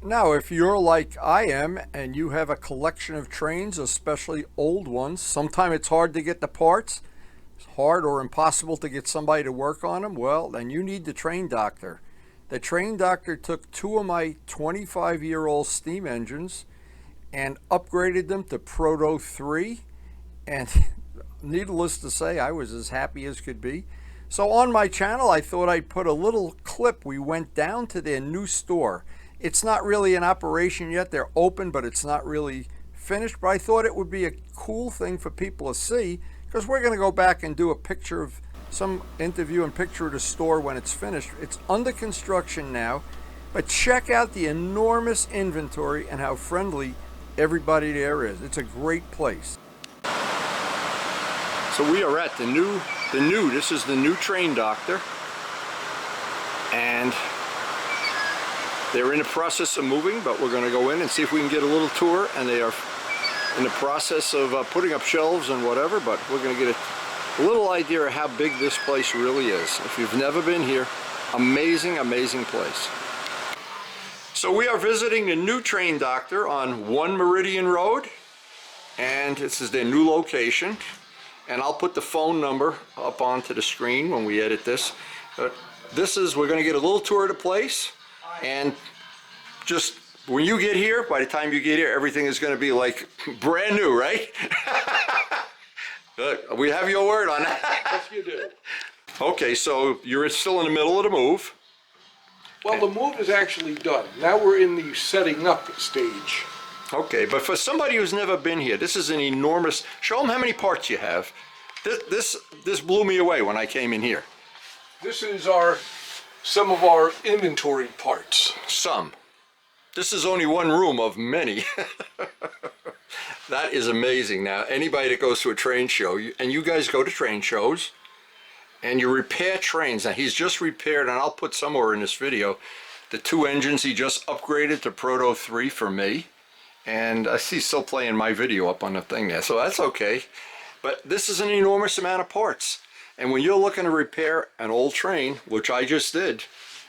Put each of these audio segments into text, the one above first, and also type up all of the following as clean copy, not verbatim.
Now, if you're like I am and you have a collection of trains, especially old ones, sometimes it's hard to get the parts, it's hard or impossible to get somebody to work on them, well, then you need the train doctor. The train doctor took two of my 25-year-old steam engines and upgraded them to Proto 3, and needless to say, I was as happy as could be. So on my channel, I thought I'd put a little clip. We went down to their new store. It's not really in operation yet. They're open, but it's not really finished. But I thought it would be a cool thing for people to see because we're going to go back and do a picture of some interview and picture of the store when it's finished. It's under construction now, but check out the enormous inventory and how friendly everybody there is. It's a great place. So we are at this is the new train doctor, and they're in the process of moving, but we're going to go in and see if we can get a little tour, and they are in the process of putting up shelves and whatever, but we're going to get a little idea of how big this place really is. If you've never been here, amazing, amazing place. So we are visiting the new train doctor on 1 Meridian Road, and this is their new location. And I'll put the phone number up onto the screen when we edit this. But we're going to get a little tour of the place, and just when you get here, by the time you get here, everything is going to be like brand new, right? Good. We have your word on that. Yes, you do. Okay, so you're still in the middle of the move. Well, the move is actually done. Now we're in the setting up stage. Okay, but for somebody who's never been here, this is an enormous. Show them how many parts you have. This blew me away when I came in here. This is some of our inventory parts. Some. This is only one room of many. That is amazing. Now, anybody that goes to a train show, and you guys go to train shows, and you repair trains. Now, he's just repaired, and I'll put somewhere in this video, the two engines he just upgraded to Proto 3 for me. And I see still playing my video up on the thing there, so that's okay. But this is an enormous amount of parts. And when you're looking to repair an old train, which I just did,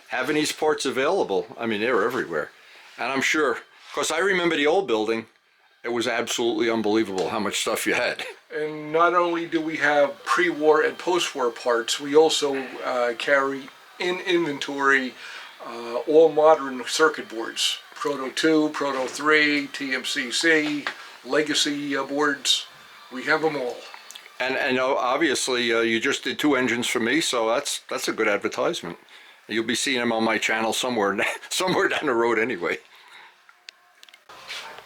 having these parts available, I mean, they're everywhere. And I'm sure, because I remember the old building, it was absolutely unbelievable how much stuff you had. And not only do we have pre-war and post-war parts, we also carry in inventory all modern circuit boards. Proto 2, Proto 3, TMCC, legacy boards. We have them all. And obviously you just did two engines for me, so that's a good advertisement. You'll be seeing them on my channel somewhere down the road anyway.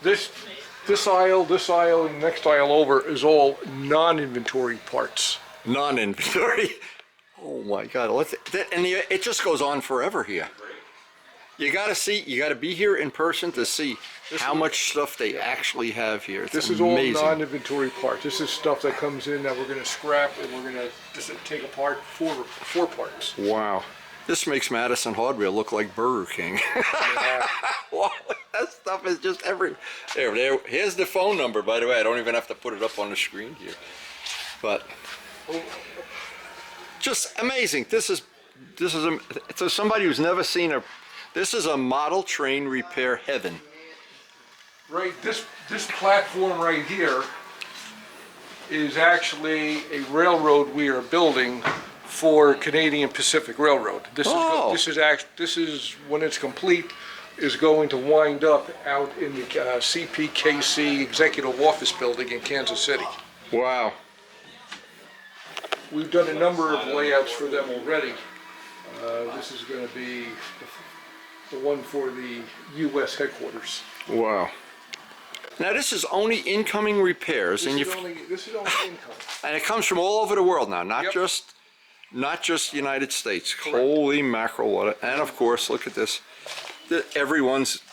This aisle, and the next aisle over is all non-inventory parts. Non-inventory? Oh my God! It just goes on forever here. You gotta be here in person to see how much stuff they actually have here. It's this is amazing. all non-inventory parts. This is stuff that comes in that we're going to scrap and we're going to just take apart four parts. Wow. This makes Madison Hardware look like Burger King. Yeah. Wow, that stuff is just every. Here's the phone number, by the way. I don't even have to put it up on the screen here. But just amazing. This is somebody who's never seen a. This is a model train repair heaven. Right, this platform right here is actually a railroad we are building for Canadian Pacific Railroad. This is when it's complete, is going to wind up out in the CPKC Executive Office Building in Kansas City. Wow. We've done a number of layouts for them already. This is going to be the one for the U.S. headquarters. Wow. Now this is only incoming repairs, this is only income. And it comes from all over the world now, not Yep. just United States. Correct. Holy mackerel! What? And of course, look at this. Everyone's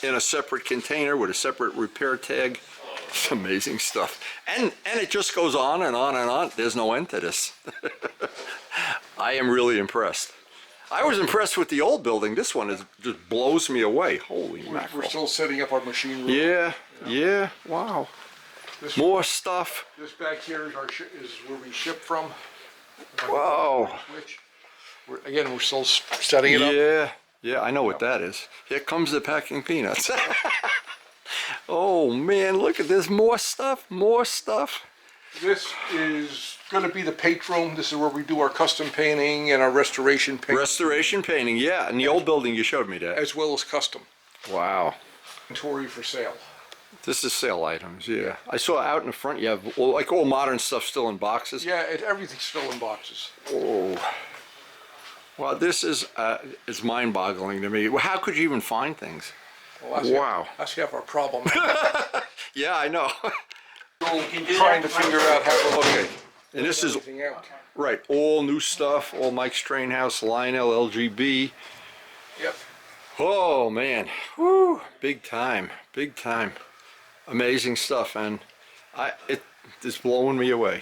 in a separate container with a separate repair tag. It's amazing stuff, and it just goes on and on and on. There's no end to this. I am really impressed. I was impressed with the old building. This one just blows me away. Holy mackerel. We're still setting up our machine room. Yeah, wow. More stuff. This back here is where we ship from. Whoa. Again, we're still setting it up. Yeah. Yeah, I know what that is. Here comes the packing peanuts. Oh man, look at this. More stuff, more stuff. This is going to be the paint room. This is where we do our custom painting and our restoration painting. Restoration painting, yeah. In the old building, you showed me that. As well as custom. Wow. Inventory for sale. This is sale items, yeah. I saw out in the front you have all modern stuff still in boxes. Yeah, everything's still in boxes. Oh. Well, this is mind-boggling to me. How could you even find things? Well, that's half our problem. Yeah, I know. Trying to figure out how to Okay. And this is, everything out. right, all new stuff, all Mike's Train House, Lionel, LGB. Yep. Oh, man. Woo. Big time. Big time. Amazing stuff, and it's blowing me away.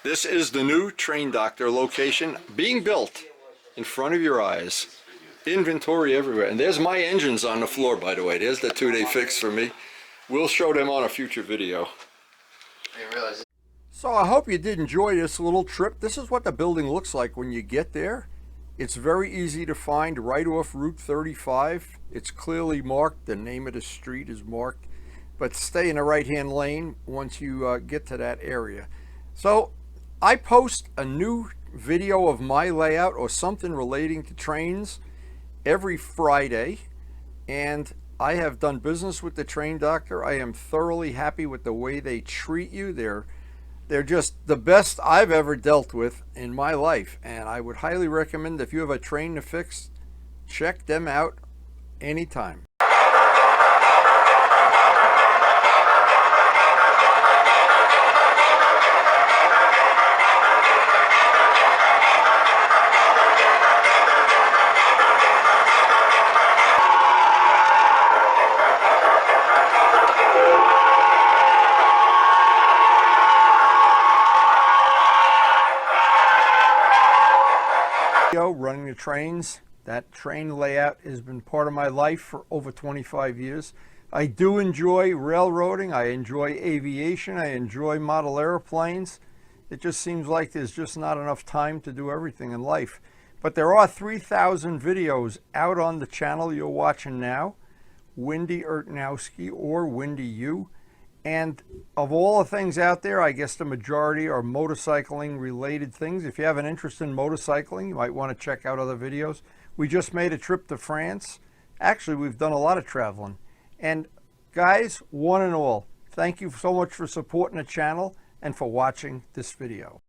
This is the new Train Doctor location being built in front of your eyes. Inventory everywhere. And there's my engines on the floor, by the way. There's the 2-day fix for me. We'll show them on a future video. So I hope you did enjoy this little trip. This is what the building looks like when you get there. It's very easy to find right off Route 35. It's clearly marked. The name of the street is marked. But stay in the right-hand lane once you get to that area. So I post a new video of my layout or something relating to trains every Friday, and I have done business with the Train Doctor. I am thoroughly happy with the way they treat you. They're just the best I've ever dealt with in my life, and I would highly recommend if you have a train to fix, check them out anytime. Running the trains. That train layout has been part of my life for over 25 years. I do enjoy railroading. I enjoy aviation. I enjoy model airplanes. It just seems like there's just not enough time to do everything in life. But there are 3,000 videos out on the channel you're watching now, Wendy Ertnowski or Wendy U. And of all the things out there, I guess the majority are motorcycling related things. If you have an interest in motorcycling, you might want to check out other videos. We just made a trip to France. Actually, we've done a lot of traveling. And guys, one and all, thank you so much for supporting the channel and for watching this video.